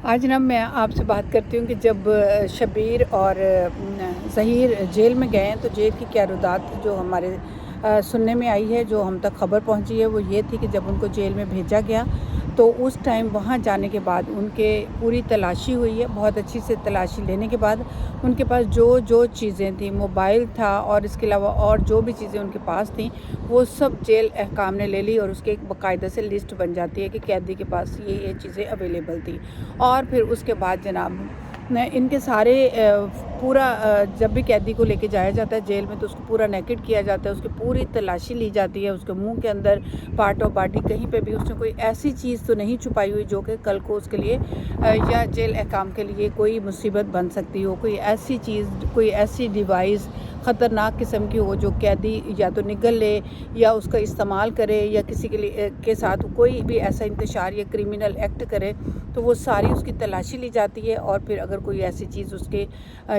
आज ना मैं आपसे बात करती हूँ कि जब शबीर और ज़हीर जेल में गए हैं तो जेल की क़यादत जो हमारे सुनने में आई है, जो हम तक ख़बर पहुँची है, वो ये थी कि जब उनको जेल में भेजा गया तो उस टाइम वहाँ जाने के बाद उनके पूरी तलाशी हुई है। बहुत अच्छी से तलाशी लेने के बाद उनके पास जो चीज़ें थी, मोबाइल था और इसके अलावा और जो भी चीज़ें उनके पास थी वो सब जेल अहकाम ने ले ली और उसके एक बाकायदा से लिस्ट बन जाती है कि कैदी के पास ये चीज़ें अवेलेबल थी। और फिर उसके बाद जनाब इनके सारे पूरा जब भी कैदी को लेके जाया जाता है जेल में तो उसको पूरा नेकेड किया जाता है, उसकी पूरी तलाशी ली जाती है। उसके मुंह के अंदर पार्ट ऑफ बॉडी कहीं पे भी उसने कोई ऐसी चीज़ तो नहीं छुपाई हुई जो कि कल को उसके लिए या जेल अहकाम के लिए कोई मुसीबत बन सकती हो। कोई ऐसी चीज़, कोई ऐसी डिवाइस ख़तरनाक किस्म की हो जो कैदी या तो निगल ले या उसका इस्तेमाल करे या किसी के लिए के साथ कोई भी ऐसा इंतशार या क्रिमिनल एक्ट करे, तो वो सारी उसकी तलाशी ली जाती है। और फिर अगर कोई ऐसी चीज़ उसके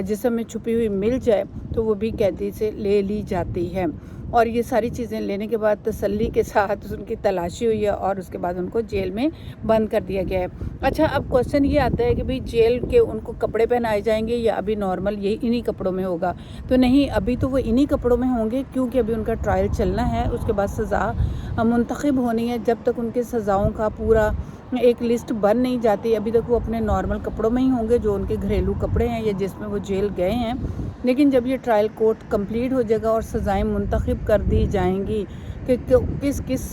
जिस्म में छुपी हुई मिल जाए तो वो भी कैदी से ले ली जाती है। और ये सारी चीज़ें लेने के बाद तसल्ली के साथ उनकी तलाशी हुई है और उसके बाद उनको जेल में बंद कर दिया गया है। अच्छा, अब क्वेश्चन ये आता है कि भाई जेल के उनको कपड़े पहनाए जाएंगे या अभी नॉर्मल ये इन्हीं कपड़ों में होगा? तो नहीं, अभी तो वो इन्हीं कपड़ों में होंगे क्योंकि अभी उनका ट्रायल चलना है। उसके बाद सज़ा मुंतखब होनी है। जब तक उनके सज़ाओं का पूरा एक लिस्ट बन नहीं जाती, अभी तक वो अपने नॉर्मल कपड़ों में ही होंगे जो उनके घरेलू कपड़े हैं या जिसमें वो जेल गए हैं। लेकिन जब ये ट्रायल कोर्ट कंप्लीट हो जाएगा और सज़ाएं मुंतखब कर दी जाएंगी कि किस किस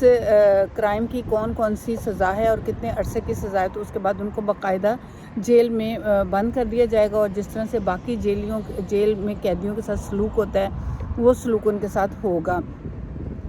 क्राइम की कौन कौन सी सज़ा है और कितने अरसे की सज़ा है, तो उसके बाद उनको बाकायदा जेल में बंद कर दिया जाएगा। और जिस तरह से बाकी जेल में कैदियों के साथ सलूक होता है वो सलूक उनके साथ होगा।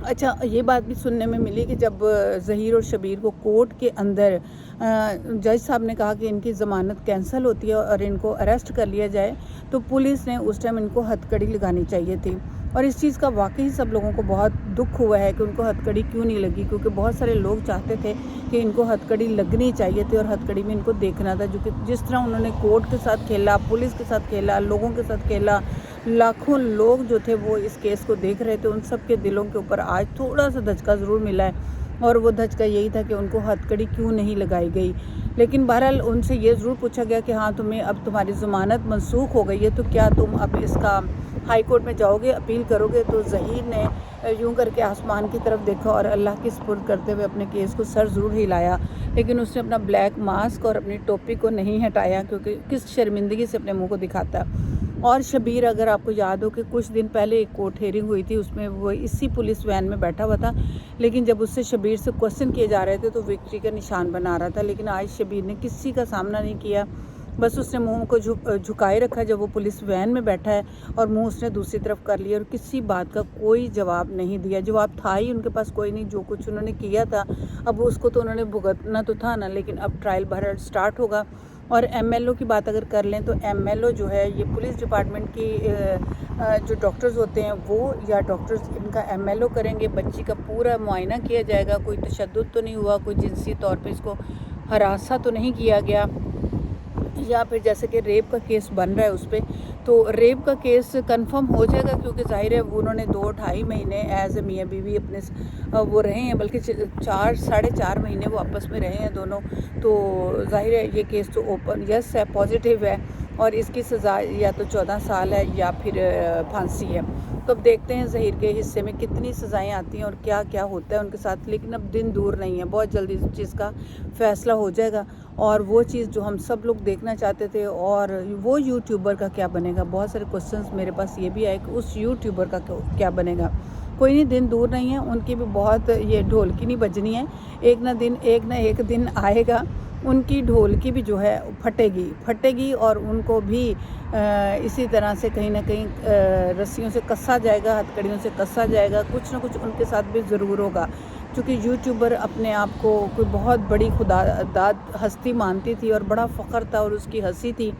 अच्छा, ये बात भी सुनने में मिली कि जब ज़हीर और शबीर को कोर्ट के अंदर जज साहब ने कहा कि इनकी ज़मानत कैंसिल होती है और इनको अरेस्ट कर लिया जाए, तो पुलिस ने उस टाइम इनको हथकड़ी लगानी चाहिए थी। और इस चीज़ का वाकई सब लोगों को बहुत दुख हुआ है कि उनको हथकड़ी क्यों नहीं लगी, क्योंकि बहुत सारे लोग चाहते थे कि इनको हथकड़ी लगनी चाहिए थी और हथकड़ी में इनको देखना था। जो कि जिस तरह उन्होंने कोर्ट के साथ खेला, पुलिस के साथ खेला, लोगों के साथ खेला, लाखों लोग जो थे वो इस केस को देख रहे थे, उन सब के दिलों के ऊपर आज थोड़ा सा धचका ज़रूर मिला है। और वो धचका यही था कि उनको हथकड़ी क्यों नहीं लगाई गई। लेकिन बहरहाल उनसे ये ज़रूर पूछा गया कि हाँ, तुम्हें अब तुम्हारी ज़मानत मनसूख हो गई है तो क्या तुम अब इसका हाई कोर्ट में जाओगे, अपील करोगे? तो ज़हीर ने यूं करके आसमान की तरफ देखा और अल्लाह के सुपुर्द करते हुए अपने केस को सर ज़रूर हिलाया, लेकिन उसने अपना ब्लैक मास्क और अपनी टोपी को नहीं हटाया, क्योंकि किस शर्मिंदगी से अपने मुंह को दिखाता। और शबीर, अगर आपको याद हो कि कुछ दिन पहले एक कोर्ट हेयरिंग हुई थी, उसमें वो इसी पुलिस वैन में बैठा हुआ था, लेकिन जब उससे शबीर से क्वेश्चन किए जा रहे थे तो विक्ट्री का निशान बना रहा था। लेकिन आज शबीर ने किसी का सामना नहीं किया, बस उसने मुंह को झुकाए रखा जब वो पुलिस वैन में बैठा है, और मुंह उसने दूसरी तरफ कर लिया और किसी बात का कोई जवाब नहीं दिया। जवाब था ही उनके पास कोई नहीं। जो कुछ उन्होंने किया था अब उसको तो उन्होंने भुगतना तो था ना। लेकिन अब ट्रायल बहरहाल स्टार्ट होगा। और एमएलओ की बात अगर कर लें तो एमएलओ जो है ये पुलिस डिपार्टमेंट की जो डॉक्टर्स होते हैं वो या डॉक्टर्स इनका एमएलओ करेंगे। बच्ची का पूरा मुआयना किया जाएगा, कोई तशद्दुद तो नहीं हुआ, कोई जिनसी तौर पे इसको हरासा तो नहीं किया गया, या फिर जैसे कि रेप का केस बन रहा है उस पर, तो रेप का केस कंफर्म हो जाएगा, क्योंकि जाहिर है वो उन्होंने 2-2.5 महीने एज ए मियाँ बीवी अपने वो रहे हैं, बल्कि 4-4.5 महीने वो आपस में रहे हैं दोनों। तो जाहिर है ये केस तो ओपन यस है, पॉजिटिव है, और इसकी सज़ा या तो 14 साल है या फिर फांसी है। तो अब देखते हैं ज़हीर के हिस्से में कितनी सज़ाएं आती हैं और क्या क्या होता है उनके साथ। लेकिन अब दिन दूर नहीं है, बहुत जल्दी इस चीज़ का फ़ैसला हो जाएगा। और वो चीज़ जो हम सब लोग देखना चाहते थे, और वो यूट्यूबर का क्या बनेगा, बहुत सारे क्वेश्चंस मेरे पास ये भी आए कि उस यूट्यूबर का क्या बनेगा। कोई नहीं, दिन दूर नहीं है, उनकी भी बहुत ये ढोलकी नहीं बजनी है। एक ना एक दिन आएगा, उनकी ढोलकी भी जो है फटेगी और उनको भी इसी तरह से कहीं ना कहीं रस्सियों से कसा जाएगा, हथकड़ियों से कसा जाएगा। कुछ ना कुछ उनके साथ भी ज़रूर होगा, क्योंकि यूट्यूबर अपने आप को कोई बहुत बड़ी खुदादाद हस्ती मानती थी और बड़ा फ़ख्र था और उसकी हंसी थी।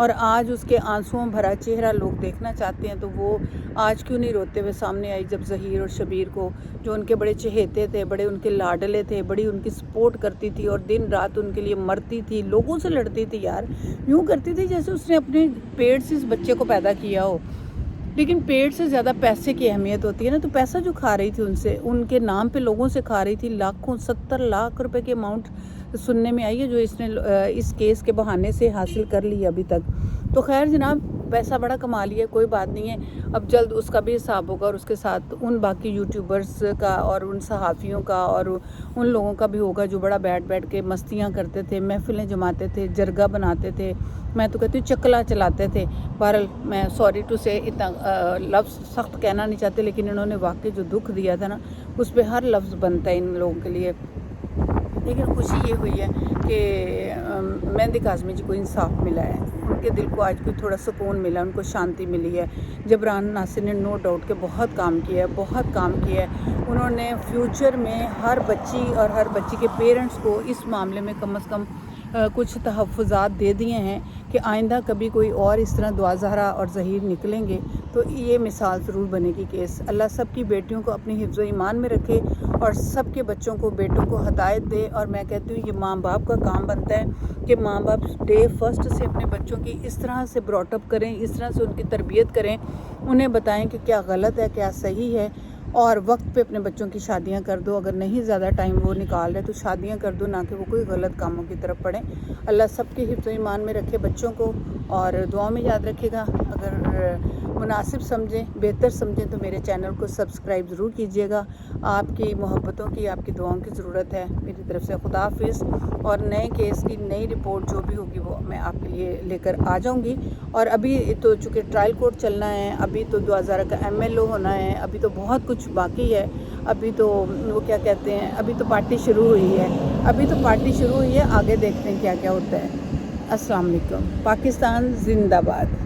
और आज उसके आंसुओं भरा चेहरा लोग देखना चाहते हैं, तो वो आज क्यों नहीं रोते हुए सामने आई जब ज़हीर और शबीर को, जो उनके बड़े चहेते थे, बड़े उनके लाडले थे, बड़ी उनकी सपोर्ट करती थी और दिन रात उनके लिए मरती थी, लोगों से लड़ती थी यार, यूँ करती थी जैसे उसने अपने पेट से इस बच्चे को पैदा किया हो। लेकिन पेट से ज़्यादा पैसे की अहमियत होती है ना। तो पैसा जो खा रही थी उनसे, उनके नाम पे लोगों से खा रही थी, लाखों 70 लाख रुपए के अमाउंट سننے میں آئی ہے جو اس نے اس کیس کے بہانے سے حاصل کر لی ابھی تک. تو خیر جناب پیسہ بڑا کما لیا, کوئی بات نہیں ہے, اب جلد اس کا بھی حساب ہوگا اور اس کے ساتھ ان باقی یوٹیوبرز کا اور ان صحافیوں کا اور ان لوگوں کا بھی ہوگا جو بڑا بیٹھ کے مستیاں کرتے تھے, محفلیں جماتے تھے, جرگہ بناتے تھے, میں تو کہتی ہوں چکلا چلاتے تھے. بہرحال میں سوری ٹو سے اتنا لفظ سخت کہنا نہیں چاہتے, لیکن انہوں نے واقعی جو دکھ دیا تھا نا اس پہ ہر لفظ بنتا ہے ان لوگوں کے لیے. لیکن خوشی یہ ہوئی ہے کہ مہندی کاظمی جی کو انصاف ملا ہے, ان کے دل کو آج کوئی تھوڑا سکون ملا, ان کو شانتی ملی ہے. جبران ناصر نے نو ڈاؤٹ کہ بہت کام کیا ہے, بہت کام کیا ہے. انہوں نے فیوچر میں ہر بچی اور ہر بچی کے پیرنٹس کو اس معاملے میں کم از کم کچھ تحفظات دے دیے ہیں کہ آئندہ کبھی کوئی اور اس طرح دعا زہرا اور ظہیر نکلیں گے تو یہ مثال ضرور بنے گی کیس. اللہ سب کی بیٹیوں کو اپنی حفظ و ایمان میں رکھے اور سب کے بچوں کو بیٹوں کو ہدایت دے. اور میں کہتی ہوں یہ ماں باپ کا کام بنتا ہے کہ ماں باپ ڈے فرسٹ سے اپنے بچوں کی اس طرح سے براٹ اپ کریں, اس طرح سے ان کی تربیت کریں, انہیں بتائیں کہ کیا غلط ہے کیا صحیح ہے, اور وقت پہ اپنے بچوں کی شادیاں کر دو. اگر نہیں زیادہ ٹائم وہ نکال رہے تو شادیاں کر دو, نہ کہ وہ کوئی غلط کاموں کی طرف پڑیں. اللہ سب کے حفظ و ایمان میں رکھے بچوں کو, اور دعاؤں میں یاد رکھے گا. اگر مناسب سمجھیں, بہتر سمجھیں تو میرے چینل کو سبسکرائب ضرور کیجیے گا. آپ کی محبتوں کی, آپ کی دعاؤں کی ضرورت ہے. میری طرف سے خدا حافظ, اور نئے کیس کی نئی رپورٹ جو بھی ہوگی وہ میں آپ کے لیے لے کر آ جاؤں گی. اور ابھی تو چونکہ ٹرائل کورٹ چلنا ہے, ابھی تو 2000 کا MLO ہونا ہے, ابھی تو بہت کچھ باقی ہے. ابھی تو وہ کیا کہتے ہیں, ابھی تو پارٹی شروع ہوئی ہے, آگے دیکھتے ہیں کیا کیا ہوتا ہے. السلام علیکم. پاکستان زندہ باد.